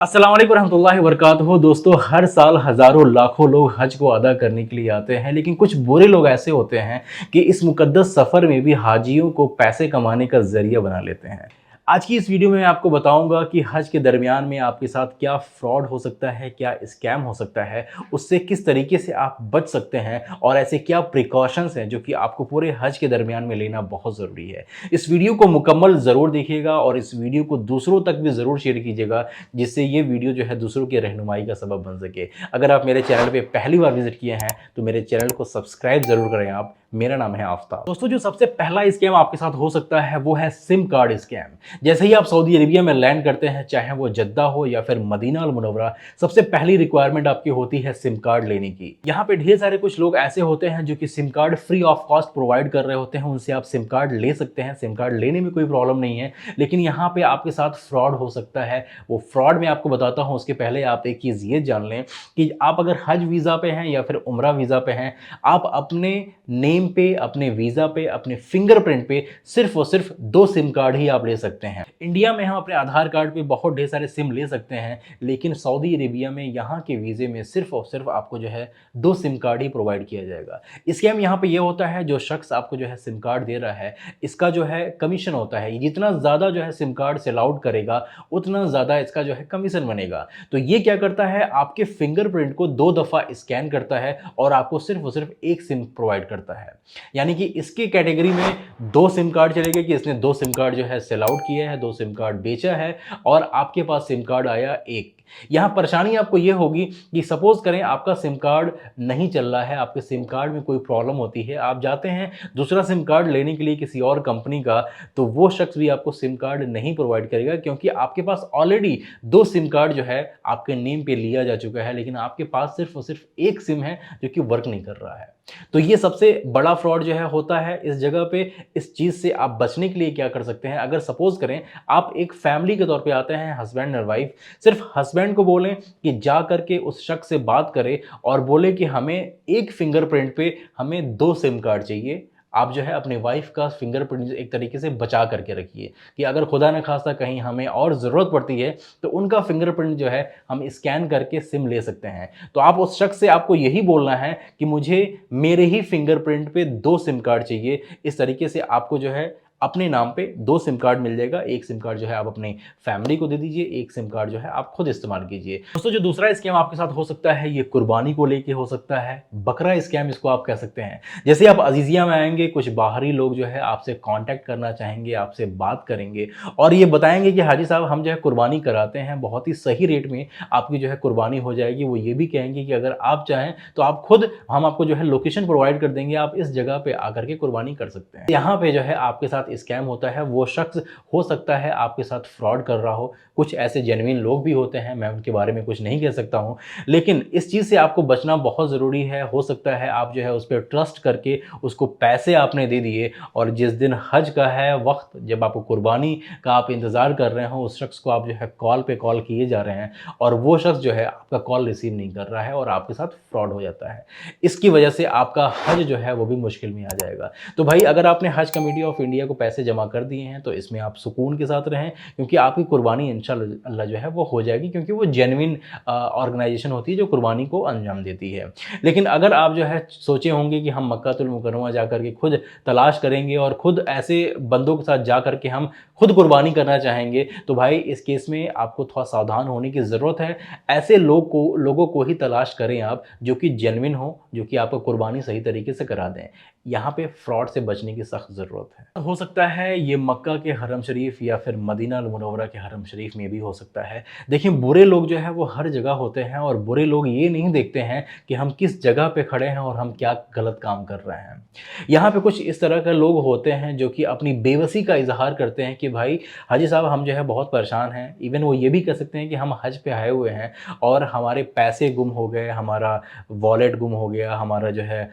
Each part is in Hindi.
अस्सलाम वालेकुम रहमतुल्लाहि व बरकातुहू। दोस्तों, हर साल हज़ारों लाखों लोग हज को अदा करने के लिए आते हैं, लेकिन कुछ बुरे लोग ऐसे होते हैं कि इस मुक़द्दस सफ़र में भी हाजियों को पैसे कमाने का ज़रिया बना लेते हैं। आज की इस वीडियो में मैं आपको बताऊंगा कि हज के दरमियान में आपके साथ क्या फ्रॉड हो सकता है, क्या स्कैम हो सकता है, उससे किस तरीके से आप बच सकते हैं और ऐसे क्या प्रिकॉशंस हैं जो कि आपको पूरे हज के दरमियान में लेना बहुत ज़रूरी है। इस वीडियो को मुकम्मल ज़रूर देखिएगा और इस वीडियो को दूसरों तक भी ज़रूर शेयर कीजिएगा, जिससे ये वीडियो जो है दूसरों की रहनुमाई का सबब बन सके। अगर आप मेरे चैनल पे पहली बार विजिट किए हैं तो मेरे चैनल को सब्सक्राइब ज़रूर करें आप। मेरा नाम है आफ्ताब। दोस्तों, जो सबसे पहला स्कैम आपके साथ हो सकता है वो है सिम कार्ड स्कैम। जैसे ही आप सऊदी अरेबिया में लैंड करते हैं, चाहे वो जद्दा हो या फिर मदीना अल मुनव्वरा, सबसे पहली रिक्वायरमेंट आपकी होती है सिम कार्ड लेने की। यहाँ पे ढेर सारे कुछ लोग ऐसे होते हैं जो कि SIM card free of cost provide कर रहे होते हैं, उनसे आप सिम कार्ड ले सकते हैं, सिम कार्ड लेने में कोई प्रॉब्लम नहीं है। लेकिन यहाँ पे आपके साथ फ्रॉड हो सकता है। वो फ्रॉड मैं आपको बताता हूँ, उसके पहले आप एक चीज़ ये जान लें कि आप अगर हज वीज़ा पे हैं या फिर उम्रा वीज़ा पे हैं, आप अपने नेम पे, अपने वीज़ा पे, अपने फिंगरप्रिंट पे सिर्फ और सिर्फ 2 सिम कार्ड ही आप ले सकते हैं। इंडिया में हम अपने आधार कार्ड पे बहुत ढेर सारे सिम ले सकते हैं, लेकिन सऊदी अरेबिया में यहाँ के वीज़े में सिर्फ और सिर्फ आपको जो है 2 सिम कार्ड ही प्रोवाइड किया जाएगा। स्कैम यहाँ पे ये होता है, जो शख्स आपको जो है सिम कार्ड दे रहा है, इसका जो है कमीशन होता है। जितना ज़्यादा जो है सिम कार्ड सेल आउट करेगा, उतना ज़्यादा इसका जो है कमीशन बनेगा। तो ये क्या करता है, आपके फिंगरप्रिंट को 2 दफ़ा स्कैन करता है और आपको सिर्फ और सिर्फ 1 सिम प्रोवाइड करता है। यानी कि इसकी कैटेगरी में 2 सिम कार्ड चलेंगे कि इसने 2 सिम कार्ड जो है सेल आउट किया है, 2 सिम कार्ड बेचा है और आपके पास सिम कार्ड आया 1। यहाँ परेशानी आपको ये होगी कि सपोज़ करें आपका सिम कार्ड नहीं चल रहा है, आपके सिम कार्ड में कोई प्रॉब्लम होती है, आप जाते हैं दूसरा सिम कार्ड लेने के लिए किसी और कंपनी का, तो वो शख्स भी आपको सिम कार्ड नहीं प्रोवाइड करेगा, क्योंकि आपके पास ऑलरेडी 2 सिम कार्ड जो है आपके नेम पे लिया जा चुका है, लेकिन आपके पास सिर्फ और सिर्फ 1 सिम है जो कि वर्क नहीं कर रहा है। तो ये सबसे बड़ा फ्रॉड जो है होता है इस जगह पे। इस चीज़ से आप बचने के लिए क्या कर सकते हैं, अगर सपोज़ करें आप एक फैमिली के तौर पे आते हैं, हस्बैंड और वाइफ, सिर्फ हस्बैंड को बोलें कि जा करके उस शख्स से बात करें और बोले कि हमें एक फिंगरप्रिंट पे हमें 2 सिम कार्ड चाहिए। आप जो है अपनी वाइफ का फिंगरप्रिंट एक तरीके से बचा करके रखिए कि अगर खुदा न खास्ता कहीं हमें और ज़रूरत पड़ती है तो उनका फिंगरप्रिंट जो है हम स्कैन करके सिम ले सकते हैं। तो आप उस शख्स से आपको यही बोलना है कि मुझे मेरे ही फिंगरप्रिंट पे 2 सिम कार्ड चाहिए। इस तरीके से आपको जो है अपने नाम पे 2 सिम कार्ड मिल जाएगा। 1 सिम कार्ड जो है आप अपनी फैमिली को दे दीजिए, 1 सिम कार्ड जो है आप खुद इस्तेमाल कीजिए। दोस्तों, जो दूसरा स्कैम आपके साथ हो सकता है, ये कुर्बानी को लेके हो सकता है। बकरा स्कैम इसको आप कह सकते हैं। जैसे आप अज़ीज़िया में आएँगे, कुछ बाहरी लोग जो है आपसे कॉन्टैक्ट करना चाहेंगे, आपसे बात करेंगे और ये बताएँगे कि हाजी साहब हम जो है कुर्बानी कराते हैं, बहुत ही सही रेट में आपकी जो है कुर्बानी हो जाएगी। वो ये भी कहेंगे कि अगर आप चाहें तो आप खुद हम आपको जो है लोकेशन प्रोवाइड कर देंगे, आप इस जगह पे आकर के कुर्बानी कर सकते हैं। यहाँ पे जो है आपके साथ स्कैम होता है, वो शख्स हो सकता है आपके साथ फ्रॉड कर रहा हो। कुछ ऐसे जेन्युइन लोग भी होते हैं, मैं उनके बारे में कुछ नहीं कह सकता हूँ, लेकिन इस चीज़ से आपको बचना बहुत ज़रूरी है। हो सकता है आप जो है उस पे ट्रस्ट करके उसको पैसे आपने दे दिए और जिस दिन हज का है वक़्त, जब आपको कुर्बानी का आप इंतज़ार कर रहे हो, उस शख्स को आप जो है कॉल पे कॉल किए जा रहे हैं और वो शख्स जो है आपका कॉल रिसीव नहीं कर रहा है और आपके साथ फ्रॉड हो जाता है। इसकी वजह से आपका हज जो है वो भी मुश्किल में आ जाएगा। तो भाई, अगर आपने हज कमेटी ऑफ इंडिया को पैसे जमा कर दिए हैं तो इसमें आप सुकून के साथ रहें, क्योंकि आपकी कुर्बानी इंशाअल्लाह जो है वो हो जाएगी, क्योंकि वो जेन्युइन ऑर्गेनाइजेशन होती है जो कुर्बानी को अंजाम देती है। लेकिन अगर आप जो है सोचे होंगे कि हम मक्कातुल मुकर्रमा जा कर के खुद तलाश करेंगे और खुद ऐसे बंदों के साथ जा कर के हम खुद कुर्बानी करना चाहेंगे, तो भाई इस केस में आपको थोड़ा सावधान होने की ज़रूरत है। ऐसे लोगों को ही तलाश करें आप, जो कि जेन्युइन हो, जो कि आपको कुर्बानी सही तरीके से करा दें। यहाँ पे फ्रॉड से बचने की सख्त ज़रूरत है। हो सकता है ये मक्का के हरम शरीफ या फिर मदीना अल मुनव्वरा के हरम शरीफ में भी हो सकता है। देखिए, बुरे लोग जो है वो हर जगह होते हैं और बुरे लोग ये नहीं देखते हैं कि हम किस जगह पे खड़े हैं और हम क्या गलत काम कर रहे हैं। यहाँ पे कुछ इस तरह के लोग होते हैं जो कि अपनी बेबसी का इज़हार करते हैं कि भाई हाजी साहब हम जो है बहुत परेशान हैं। इवन वो ये भी कह सकते हैं कि हम हज पे आए हुए हैं और हमारे पैसे गुम हो गए, हमारा वॉलेट गुम हो गया, हमारा जो है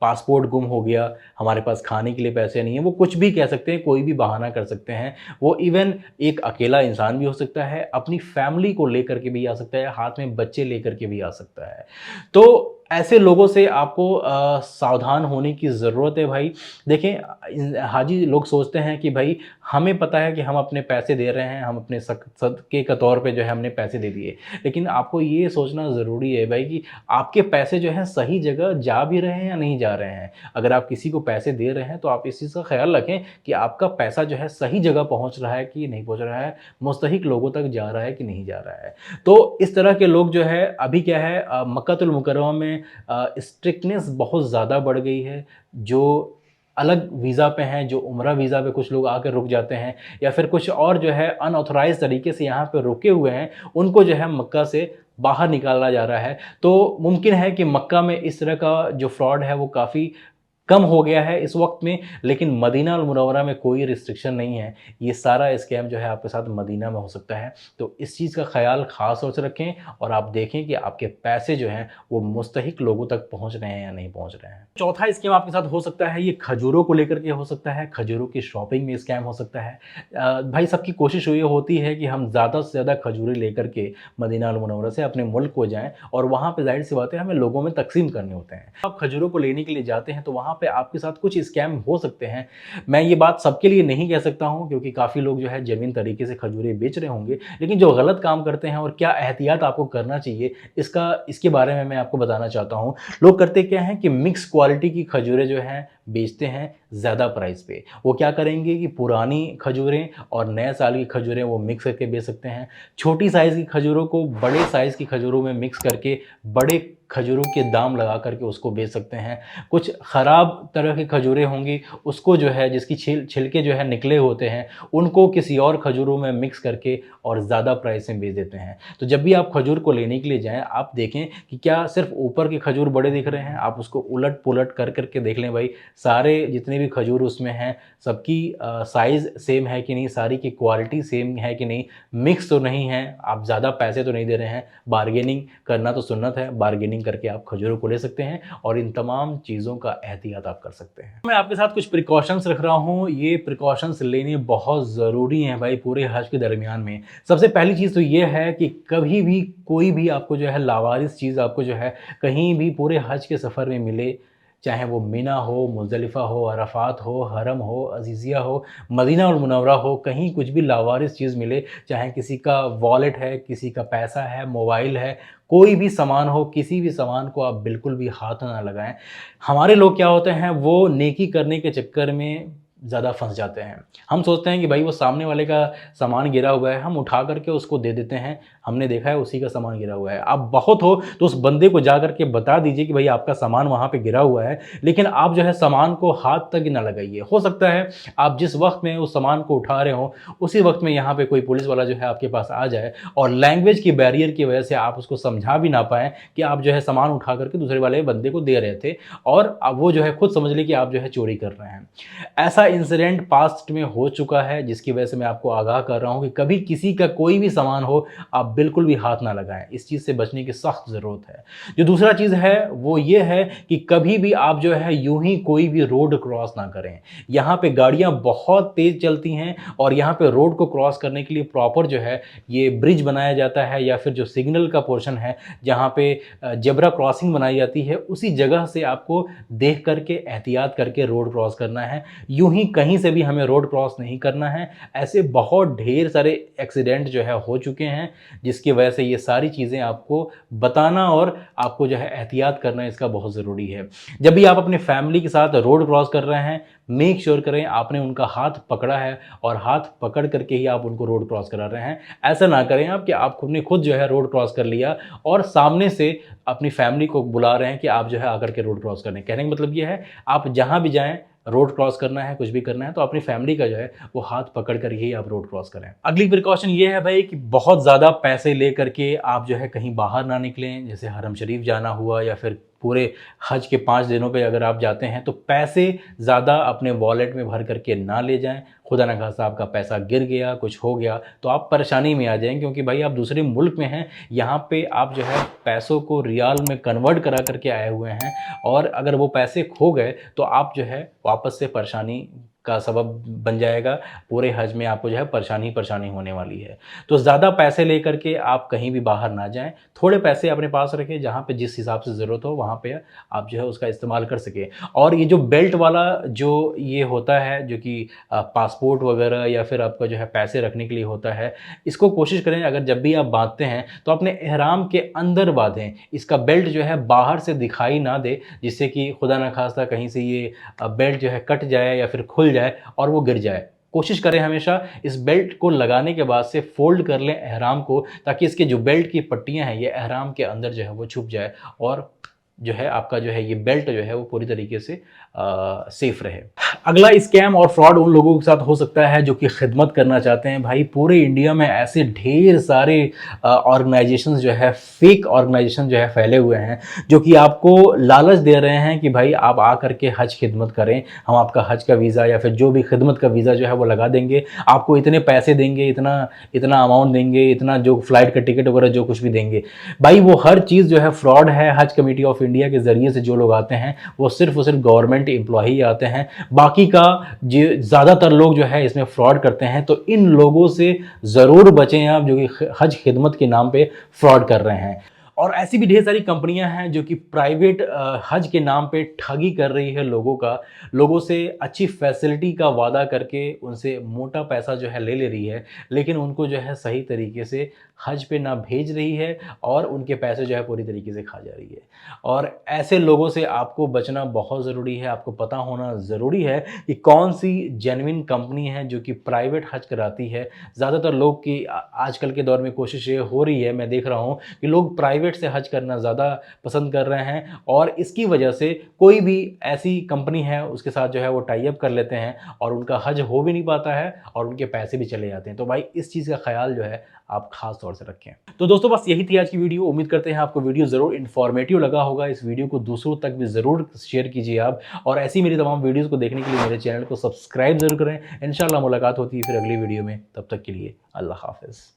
पासपोर्ट गुम हो गया, हमारे पास खाने के लिए पैसे नहीं हैं। वो कुछ भी कह सकते हैं, कोई भी बहाना कर सकते हैं। वो इवन एक अकेला इंसान भी हो सकता है, अपनी फैमिली को लेकर के भी आ सकता है, हाथ में बच्चे लेकर के भी आ सकता है। तो ऐसे लोगों से आपको सावधान होने की ज़रूरत है भाई। देखें, हाजी लोग सोचते हैं कि भाई हमें पता है कि हम अपने पैसे दे रहे हैं, हम अपने सदक़े के तौर पे जो है हमने पैसे दे दिए। लेकिन आपको ये सोचना ज़रूरी है भाई कि आपके पैसे जो हैं सही जगह जा भी रहे हैं या नहीं जा रहे हैं। अगर आप किसी को पैसे दे रहे हैं तो आप इस चीज़ का ख़्याल रखें कि आपका पैसा जो है सही जगह पहुँच रहा है कि नहीं पहुँच रहा है, मुस्तहिक लोगों तक जा रहा है कि नहीं जा रहा है। तो इस तरह के लोग जो है अभी क्या है, मक्कातुल मुकर्रमा में स्ट्रिक्टनेस बहुत ज़्यादा बढ़ गई है। जो अलग वीज़ा पे हैं, जो उम्रा वीज़ा पे कुछ लोग आकर रुक जाते हैं या फिर कुछ और जो है अनऑथराइज़्ड तरीके से यहाँ पे रुके हुए हैं, उनको जो है मक्का से बाहर निकाला जा रहा है। तो मुमकिन है कि मक्का में इस तरह का जो फ्रॉड है वो काफ़ी कम हो गया है इस वक़्त में, लेकिन मदीना अल मुनव्वरा में कोई रिस्ट्रिक्शन नहीं है। ये सारा स्कैम जो है आपके साथ मदीना में हो सकता है। तो इस चीज़ का ख़्याल ख़ास तौर से रखें और आप देखें कि आपके पैसे जो हैं वो मुस्तहिक लोगों तक पहुँच रहे हैं या नहीं पहुँच रहे हैं। चौथा स्कैम आपके साथ हो सकता है, ये खजूरों को लेकर के हो सकता है, खजूरों की शॉपिंग में स्कैम हो सकता है। भाई सबकी कोशिश ये होती है कि हम ज़्यादा से ज़्यादा खजूरें लेकर के मदीना अल मुनव्वरा से अपने मुल्क को जाएँ और वहाँ पे ज़ाहिर-सी बात है हमें लोगों में तक़सीम करने होते हैं। आप खजूरों को लेने के लिए जाते हैं तो वहाँ पे आपके साथ कुछ स्कैम हो सकते हैं। मैं ये बात सबके लिए नहीं कह सकता हूँ क्योंकि काफ़ी लोग जो है जेन्युइन तरीके से खजूरें बेच रहे होंगे, लेकिन जो गलत काम करते हैं और क्या एहतियात आपको करना चाहिए इसके बारे में मैं आपको बताना चाहता हूँ। लोग करते क्या हैं कि मिक्स क्वालिटी की खजूरें जो हैं बेचते हैं ज़्यादा प्राइस पे। वो क्या करेंगे कि पुरानी खजूरें और नए साल की खजूरें वो मिक्स करके बेच सकते हैं। छोटी साइज़ की खजूरों को बड़े साइज़ की खजूरों में मिक्स करके बड़े खजूरों के दाम लगा करके उसको बेच सकते हैं। कुछ ख़राब तरह की खजूरें होंगी, उसको जो है जिसकी छिलके जो है निकले होते हैं, उनको किसी और खजूरों में मिक्स करके और ज़्यादा प्राइस में बेच देते हैं। तो जब भी आप खजूर को लेने के लिए जाएँ, आप देखें कि क्या सिर्फ़ ऊपर के खजूर बड़े दिख रहे हैं, आप उसको उलट-पुलट कर के देख लें भाई, सारे जितने भी खजूर उसमें हैं, सबकी साइज़ सेम है कि नहीं, सारी की क्वालिटी सेम है कि नहीं, मिक्स तो नहीं है, आप ज़्यादा पैसे तो नहीं दे रहे हैं। बार्गेनिंग करना तो सुन्नत है, बार्गेनिंग करके आप खजूरों को ले सकते हैं और इन तमाम चीज़ों का एहतियात आप कर सकते हैं। मैं आपके साथ कुछ प्रिकॉशंस रख रहा हूँ, ये प्रिकॉशंस लेने बहुत ज़रूरी हैं भाई पूरे हज के दरमियान में। सबसे पहली चीज़ तो ये है कि कभी भी कोई भी आपको जो है लावारिस चीज़ आपको जो है कहीं भी पूरे हज के सफ़र में मिले, चाहे वो मिना हो, मुज़दलिफ़ा हो, अराफ़ात हो, हरम हो, अज़ीज़िया हो, मदीना अल मुनव्वरा हो, कहीं कुछ भी लावारिस चीज़ मिले, चाहे किसी का वॉलेट है, किसी का पैसा है, मोबाइल है, कोई भी सामान हो, किसी भी सामान को आप बिल्कुल भी हाथ ना लगाएँ। हमारे लोग क्या होते हैं, वो नेकी करने के चक्कर में ज़्यादा फँस जाते हैं। हम सोचते हैं कि भाई वो सामने वाले का सामान गिरा हुआ है, हम उठा कर के उसको दे देते हैं। हमने देखा है उसी का सामान गिरा हुआ है। आप बहुत हो तो उस बंदे को जा कर के बता दीजिए कि भाई आपका सामान वहाँ पे गिरा हुआ है, लेकिन आप जो है सामान को हाथ तक ही ना लगाइए। हो सकता है आप जिस वक़्त में उस सामान को उठा रहे हों, उसी वक़्त में यहाँ पे कोई पुलिस वाला जो है आपके पास आ जाए और लैंग्वेज की बैरियर की वजह से आप उसको समझा भी ना पाएँ कि आप जो है सामान उठा कर के दूसरे वाले बंदे को दे रहे थे और अब वो जो है खुद समझ ले कि आप जो है चोरी कर रहे हैं। ऐसा इंसिडेंट पास्ट में हो चुका है जिसकी वजह से मैं आपको आगाह कर रहा हूँ कि कभी किसी का कोई भी सामान हो, आप बिल्कुल भी हाथ ना लगाएं। इस चीज़ से बचने की सख्त ज़रूरत है। जो दूसरा चीज़ है वो ये है कि कभी भी आप जो है यूं ही कोई भी रोड क्रॉस ना करें। यहाँ पे गाड़ियाँ बहुत तेज़ चलती हैं और यहाँ पे रोड को क्रॉस करने के लिए प्रॉपर जो है ये ब्रिज बनाया जाता है या फिर जो सिग्नल का पोर्शन है जहाँ पे जेब्रा क्रॉसिंग बनाई जाती है, उसी जगह से आपको देख करके एहतियात करके रोड क्रॉस करना है। यूं ही कहीं से भी हमें रोड क्रॉस नहीं करना है। ऐसे बहुत ढेर सारे एक्सीडेंट जो है हो चुके हैं जिसकी वजह से ये सारी चीज़ें आपको बताना और आपको जो है एहतियात करना इसका बहुत ज़रूरी है। जब भी आप अपनी फैमिली के साथ रोड क्रॉस कर रहे हैं, मेक श्योर करें आपने उनका हाथ पकड़ा है और हाथ पकड़ करके ही आप उनको रोड क्रॉस करा रहे हैं। ऐसा ना करें आप कि आपने खुद जो है रोड क्रॉस कर लिया और सामने से अपनी फैमिली को बुला रहे हैं कि आप जो है आकर के रोड क्रॉस करें। कहने का मतलब ये है आप जहाँ भी जाएँ, रोड क्रॉस करना है, कुछ भी करना है तो अपनी फैमिली का जो है वो हाथ पकड़ कर ही आप रोड क्रॉस करें। अगली प्रिकॉशन ये है भाई कि बहुत ज़्यादा पैसे ले करके आप जो है कहीं बाहर ना निकलें, जैसे हरम शरीफ जाना हुआ या फिर पूरे हज के 5 दिनों पे अगर आप जाते हैं तो पैसे ज़्यादा अपने वॉलेट में भर करके ना ले जाएं। खुदा न खास्ता आपका पैसा गिर गया, कुछ हो गया तो आप परेशानी में आ जाएं क्योंकि भाई आप दूसरे मुल्क में हैं, यहाँ पे आप जो है पैसों को रियाल में कन्वर्ट करा करके आए हुए हैं और अगर वो पैसे खो गए तो आप जो है वापस से परेशानी का सबब बन जाएगा। पूरे हज में आपको जो है परेशानी परेशानी होने वाली है। तो ज़्यादा पैसे लेकर के आप कहीं भी बाहर ना जाएँ, थोड़े पैसे अपने पास रखें, जहाँ पे जिस हिसाब से ज़रूरत हो वहाँ पे आप जो है उसका इस्तेमाल कर सकें। और ये जो बेल्ट वाला जो ये होता है, जो कि पासपोर्ट वगैरह या फिर आपका जो है पैसे रखने के लिए होता है, इसको कोशिश करें अगर जब भी आप बाँधते हैं तो अपने एहराम के अंदर बाँधें। इसका बेल्ट जो है बाहर से दिखाई ना दे, जिससे कि खुदा न खास्ता कहीं से ये बेल्ट जो है कट जाए या फिर खुल जाए और वो गिर जाए। कोशिश करें हमेशा इस बेल्ट को लगाने के बाद से फ़ोल्ड कर लें एहराम को, ताकि इसके जो बेल्ट की पट्टियाँ हैं ये एहराम के अंदर जो है वो छुप जाए और जो है आपका जो है ये बेल्ट जो है वो पूरी तरीके से सेफ रहे। अगला स्कैम और फ्रॉड उन लोगों के साथ हो सकता है जो कि खिदमत करना चाहते हैं। भाई पूरे इंडिया में ऐसे ढेर सारे ऑर्गेनाइजेशंस जो है, फेक ऑर्गेनाइजेशन जो है फैले हुए हैं, जो कि आपको लालच दे रहे हैं कि भाई आप आ करके हज खिदमत करें, हम आपका हज का वीज़ा या फिर जो भी खिदमत का वीज़ा जो है वो लगा देंगे, आपको इतने पैसे देंगे, इतना इतना अमाउंट देंगे, इतना जो फ्लाइट का टिकट वगैरह जो कुछ भी देंगे। भाई वो हर चीज़ जो है फ्रॉड है। हज कमेटी ऑफ इंडिया के ज़रिए से जो लोग आते हैं वो सिर्फ और सिर्फ गवर्नमेंट एम्प्लॉई आते हैं, बाकी का जो ज़्यादातर लोग जो है इसमें फ्रॉड करते हैं। तो इन लोगों से ज़रूर बचें आप, जो कि हज खिदमत के नाम पे फ्रॉड कर रहे हैं। और ऐसी भी ढेर सारी कंपनियां हैं जो कि प्राइवेट हज के नाम पे ठगी कर रही है लोगों से अच्छी फैसिलिटी का वादा करके उनसे मोटा पैसा जो है ले रही है, लेकिन उनको जो है सही तरीके से हज पे ना भेज रही है और उनके पैसे जो है पूरी तरीके से खा जा रही है। और ऐसे लोगों से आपको बचना बहुत ज़रूरी है। आपको पता होना ज़रूरी है कि कौन सी जेन्युइन कंपनी है जो कि प्राइवेट हज कराती है। ज़्यादातर लोग की आजकल के दौर में कोशिश ये हो रही है, मैं देख रहा हूँ कि लोग प्राइवेट से हज करना ज़्यादा पसंद कर रहे हैं, और इसकी वजह से कोई भी ऐसी कंपनी है उसके साथ जो है वो टाई अप कर लेते हैं और उनका हज हो भी नहीं पाता है और उनके पैसे भी चले जाते हैं। तो भाई इस चीज़ का ख्याल जो है आप खास तौर से रखें। तो दोस्तों बस यही थी आज की वीडियो। उम्मीद करते हैं आपको वीडियो ज़रूर इन्फॉर्मेटिव लगा होगा। इस वीडियो को दूसरों तक भी ज़रूर शेयर कीजिए आप, और ऐसी मेरी तमाम वीडियोज़ को देखने के लिए मेरे चैनल को सब्सक्राइब ज़रूर करें। इंशाल्लाह मुलाकात होती है फिर अगली वीडियो में, तब तक के लिए अल्लाह हाफ़िज़।